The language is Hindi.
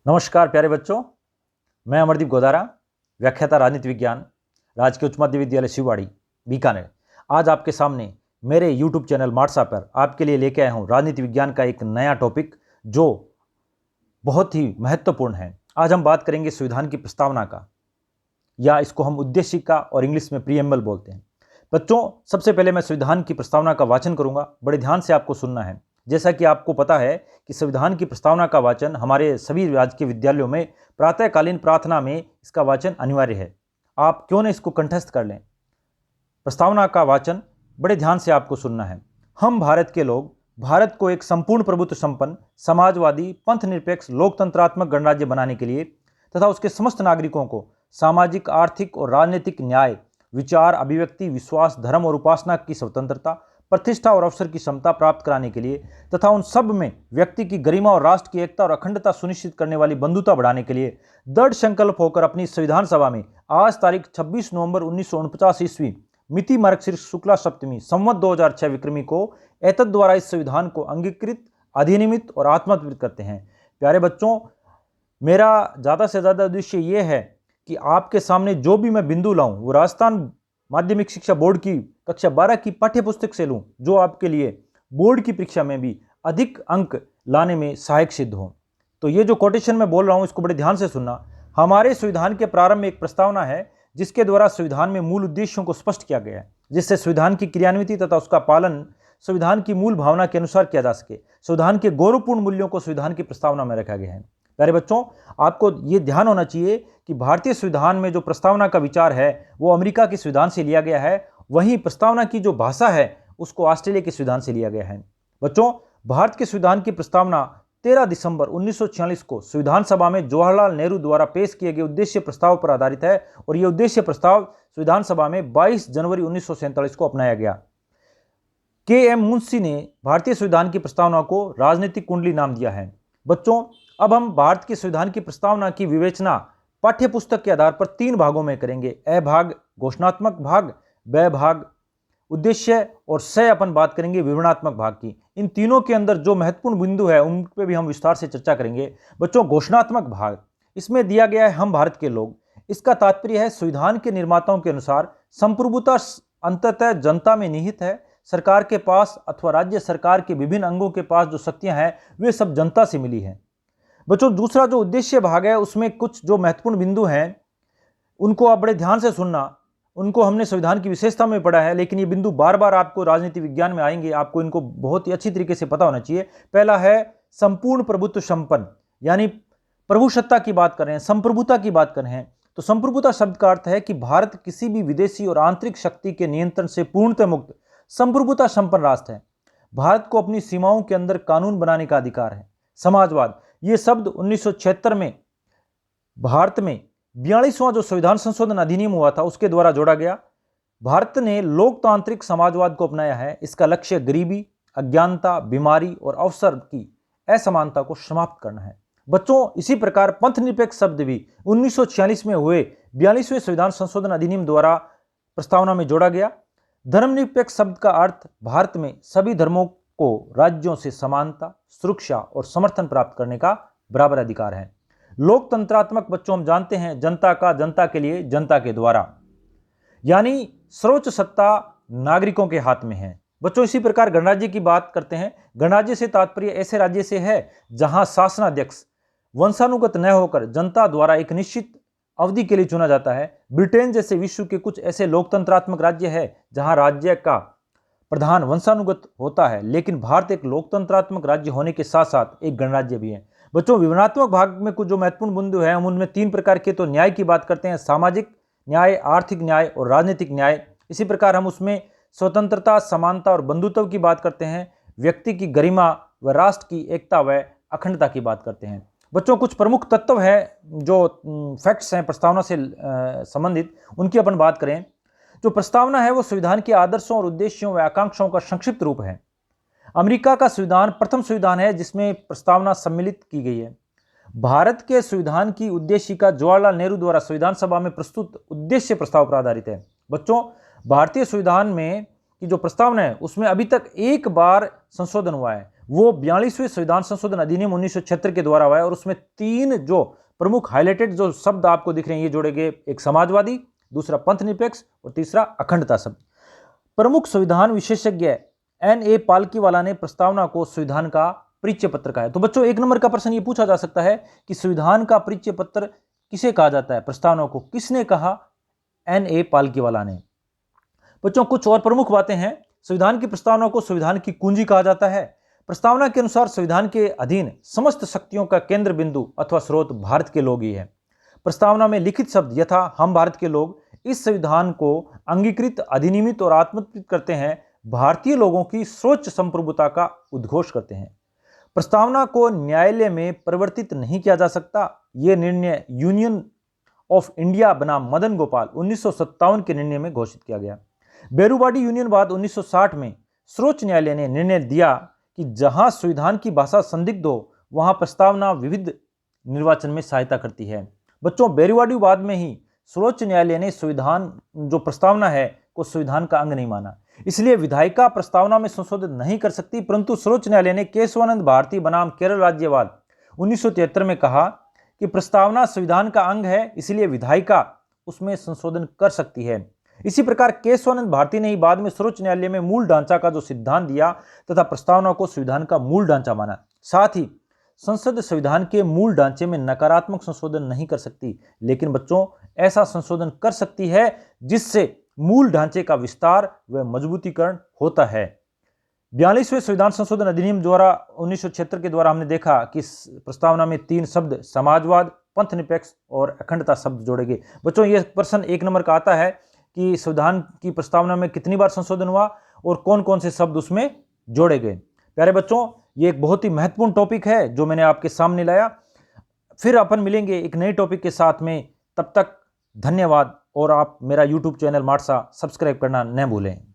नमस्कार प्यारे बच्चों, मैं अमरदीप गोदारा, व्याख्याता राजनीति विज्ञान, राजकीय उच्च मध्य विद्यालय शिववाड़ी, बीकानेर। आज आपके सामने मेरे YouTube चैनल मार्सा पर आपके लिए लेके आया हूँ राजनीति विज्ञान का एक नया टॉपिक जो बहुत ही महत्वपूर्ण है। आज हम बात करेंगे संविधान की प्रस्तावना का, या इसको हम उद्देशिका और इंग्लिश में प्रीएम्बल बोलते हैं। बच्चों, सबसे पहले मैं संविधान की प्रस्तावना का वाचन करूंगा, बड़े ध्यान से आपको सुनना है। जैसा कि आपको पता है कि संविधान की प्रस्तावना का वाचन हमारे सभी राजकीय विद्यालयों में प्रातःकालीन प्रार्थना में इसका वाचन अनिवार्य है। आप क्यों न इसको कंठस्थ कर लें। प्रस्तावना का वाचन बड़े ध्यान से आपको सुनना है। हम भारत के लोग भारत को एक संपूर्ण प्रभुत्व संपन्न, समाजवादी, पंथ निरपेक्ष, लोकतंत्रात्मक गणराज्य बनाने के लिए तथा उसके समस्त नागरिकों को सामाजिक, आर्थिक और राजनीतिक न्याय, विचार, अभिव्यक्ति, विश्वास, धर्म और उपासना की स्वतंत्रता, प्रतिष्ठा और अवसर की क्षमता प्राप्त कराने के लिए तथा उन सब में व्यक्ति की गरिमा और राष्ट्र की एकता और अखंडता सुनिश्चित करने वाली बंधुता बढ़ाने के लिए दृढ़ संकल्प होकर अपनी संविधान सभा में आज तारीख 26 नवंबर 1949 ईस्वी मिति मार्गशीर्ष शुक्ला सप्तमी संवत 2006 विक्रमी को एतद द्वारा इस संविधान को अंगीकृत, अधिनियमित और आत्मत्वित करते हैं। प्यारे बच्चों, मेरा ज़्यादा से ज़्यादा उद्देश्य ये है कि आपके सामने जो भी मैं बिंदु लाऊं वो राजस्थान माध्यमिक शिक्षा बोर्ड की कक्षा 12 की पाठ्य पुस्तक से लूं, जो आपके लिए बोर्ड की परीक्षा में भी अधिक अंक लाने में सहायक सिद्ध हो। तो ये जो कोटेशन मैं बोल रहा हूं इसको बड़े ध्यान से सुनना। हमारे संविधान के प्रारंभ में एक प्रस्तावना है जिसके द्वारा संविधान में मूल उद्देश्यों को स्पष्ट किया गया है, जिससे संविधान की क्रियान्विति तथा उसका पालन संविधान की मूल भावना के अनुसार किया जा सके। संविधान के गौरवपूर्ण मूल्यों को संविधान की प्रस्तावना में रखा गया है। प्यारे बच्चों, आपको ये ध्यान होना चाहिए कि भारतीय संविधान में जो प्रस्तावना का विचार है वो अमेरिका के संविधान से लिया गया है, वहीं प्रस्तावना की जो भाषा है उसको ऑस्ट्रेलिया के संविधान से लिया गया है। बच्चों, भारत के संविधान की प्रस्तावना 13 दिसंबर 1946 को संविधान सभा में जवाहरलाल नेहरू द्वारा पेश किए गए उद्देश्य प्रस्ताव पर आधारित है और यह उद्देश्य प्रस्ताव संविधान सभा में 22 जनवरी 1947 को अपनाया गया। के.एम. मुंशी ने भारतीय संविधान की प्रस्तावना को राजनीतिक कुंडली नाम दिया है। बच्चों, अब हम भारत के संविधान की प्रस्तावना की विवेचना पाठ्य पुस्तक के आधार पर 3 भागों में करेंगे। अ भाग घोषणात्मक भाग, ब भाग उद्देश्य और स अपन बात करेंगे विवरणात्मक भाग की। इन तीनों के अंदर जो महत्वपूर्ण बिंदु है उन पे भी हम विस्तार से चर्चा करेंगे। बच्चों, घोषणात्मक भाग, इसमें दिया गया है हम भारत के लोग। इसका तात्पर्य है संविधान के निर्माताओं के अनुसार संप्रभुता अंततः जनता में निहित है। सरकार के पास अथवा राज्य सरकार के विभिन्न अंगों के पास जो शक्तियां हैं वे सब जनता से मिली हैं। बच्चों, दूसरा जो उद्देश्य भाग है उसमें कुछ जो महत्वपूर्ण बिंदु हैं उनको आप बड़े ध्यान से सुनना। उनको हमने संविधान की विशेषता में पढ़ा है, लेकिन ये बिंदु बार बार आपको राजनीति विज्ञान में आएंगे, आपको इनको बहुत ही अच्छी तरीके से पता होना चाहिए। पहला है संपूर्ण प्रभुत्व संपन्न, यानी प्रभुसत्ता की बात कर रहे हैं, संप्रभुता की बात कर रहे हैं। तो संप्रभुता शब्द का अर्थ है कि भारत किसी भी विदेशी और आंतरिक शक्ति के नियंत्रण से पूर्णतः मुक्त संप्रभुता संपन्न राष्ट्र है। भारत को अपनी सीमाओं के अंदर कानून बनाने का अधिकार है। समाजवाद, ये शब्द 1976 में भारत में 42वां जो संविधान संशोधन अधिनियम हुआ था उसके द्वारा जोड़ा गया। भारत ने लोकतांत्रिक समाजवाद को अपनाया है। इसका लक्ष्य गरीबी, अज्ञानता, बीमारी और अवसर की असमानता को समाप्त करना है। बच्चों, इसी प्रकार पंथ निरपेक्ष शब्द भी 1946 में हुए 42वें संविधान संशोधन अधिनियम द्वारा प्रस्तावना में जोड़ा गया। धर्मनिरपेक्ष शब्द का अर्थ भारत में सभी धर्मों को राज्यों से समानता, सुरक्षा और समर्थन प्राप्त करने का बराबर अधिकार है। लोकतंत्रात्मक, बच्चों हम जानते हैं जनता का, जनता के लिए, जनता के द्वारा, यानी सर्वोच्च सत्ता नागरिकों के हाथ में है। बच्चों, इसी प्रकार गणराज्य की बात करते हैं। गणराज्य से तात्पर्य ऐसे राज्य से है जहां शासनाध्यक्ष वंशानुगत न होकर जनता द्वारा एक निश्चित अवधि के लिए चुना जाता है। ब्रिटेन जैसे विश्व के कुछ ऐसे लोकतंत्रात्मक राज्य है जहां राज्य का प्रधान वंशानुगत होता है, लेकिन भारत एक लोकतंत्रात्मक राज्य होने के साथ साथ एक गणराज्य भी है। बच्चों, विवरणात्मक भाग में कुछ जो महत्वपूर्ण बिंदु है हम उनमें 3 प्रकार के तो न्याय की बात करते हैं, सामाजिक न्याय, आर्थिक न्याय और राजनीतिक न्याय। इसी प्रकार हम उसमें स्वतंत्रता, समानता और बंधुत्व की बात करते हैं, व्यक्ति की गरिमा व राष्ट्र की एकता व अखंडता की बात करते हैं। बच्चों, कुछ प्रमुख तत्व है जो फैक्ट्स हैं प्रस्तावना से संबंधित, उनकी अपन बात करें। जो प्रस्तावना है वो संविधान के आदर्शों और उद्देश्यों व आकांक्षाओं का संक्षिप्त रूप है। अमेरिका का संविधान प्रथम संविधान है जिसमें प्रस्तावना सम्मिलित की गई है। भारत के संविधान की उद्देशिका जवाहरलाल नेहरू द्वारा संविधान सभा में प्रस्तुत उद्देश्य प्रस्ताव पर आधारित है। बच्चों, भारतीय संविधान में की जो प्रस्तावना है उसमें अभी तक एक बार संशोधन हुआ है, वो 42वें संविधान संशोधन अधिनियम 1976 के द्वारा हुआ है और उसमें 3 जो प्रमुख हाईलाइटेड जो शब्द आपको दिख रहे हैं ये जोड़े गए, एक समाजवादी, दूसरा पंथ निरपेक्ष और तीसरा अखंडता शब्द। प्रमुख संविधान विशेषज्ञ N.A. पालकीवाला ने प्रस्तावना को संविधान का परिचय पत्र कहा है। तो बच्चों 1 नंबर का प्रश्न ये पूछा जा सकता है कि संविधान का परिचय पत्र किसे कहा जाता है, प्रस्तावना को किसने कहा? N.A. पालकीवाला ने। बच्चों कुछ और प्रमुख बातें हैं। संविधान की प्रस्तावना को संविधान की कुंजी कहा जाता है। प्रस्तावना के अनुसार संविधान के अधीन समस्त शक्तियों का केंद्र बिंदु अथवा स्रोत भारत के लोग ही है। प्रस्तावना में लिखित शब्द यथा हम भारत के लोग इस संविधान को अंगीकृत, अधिनियमित और आत्मकृत करते हैं, भारतीय लोगों की सर्वोच्च संप्रभुता का उद्घोष करते हैं। प्रस्तावना को न्यायालय में परिवर्तित नहीं किया जा सकता। यह निर्णय यूनियन ऑफ इंडिया बनाम मदन गोपाल 1957 के निर्णय में घोषित किया गया। बेरूवाडी यूनियनवाद 1960 में सर्वोच्च न्यायालय ने निर्णय दिया कि जहां संविधान की भाषा संदिग्ध हो वहां प्रस्तावना विविध निर्वाचन में सहायता करती है। बच्चों बेरूवाडी वाद में ही सर्वोच्च न्यायालय ने संविधान जो प्रस्तावना है को संविधान का अंग नहीं माना, इसलिए विधायिका प्रस्तावना में संशोधन नहीं कर सकती। परंतु सर्वोच्च न्यायालय ने केशवानंद भारती बनाम केरल राज्यवाद 1973 में कहा कि प्रस्तावना संविधान का अंग है, इसलिए विधायिका उसमें संशोधन कर सकती है। इसी प्रकार केशवानंद भारती ने ही बाद में सर्वोच्च न्यायालय में मूल ढांचा का जो सिद्धांत दिया तथा प्रस्तावना को संविधान का मूल ढांचा माना। साथ ही संसद संविधान के मूल ढांचे में नकारात्मक संशोधन नहीं कर सकती, लेकिन बच्चों ऐसा संशोधन कर सकती है जिससे मूल ढांचे का विस्तार व मजबूतीकरण होता है। 42वें संविधान संशोधन अधिनियम द्वारा 1976 के द्वारा हमने देखा कि प्रस्तावना में 3 शब्द समाजवाद, पंथ निरपेक्ष और अखंडता शब्द जोड़े गए। बच्चों ये प्रश्न 1 नंबर का आता है कि संविधान की प्रस्तावना में कितनी बार संशोधन हुआ और कौन कौन से शब्द उसमें जोड़े गए। प्यारे बच्चों ये एक बहुत ही महत्वपूर्ण टॉपिक है जो मैंने आपके सामने लाया। फिर अपन मिलेंगे एक नए टॉपिक के साथ में, तब तक धन्यवाद और आप मेरा YouTube चैनल मार्सा सब्सक्राइब करना न भूलें।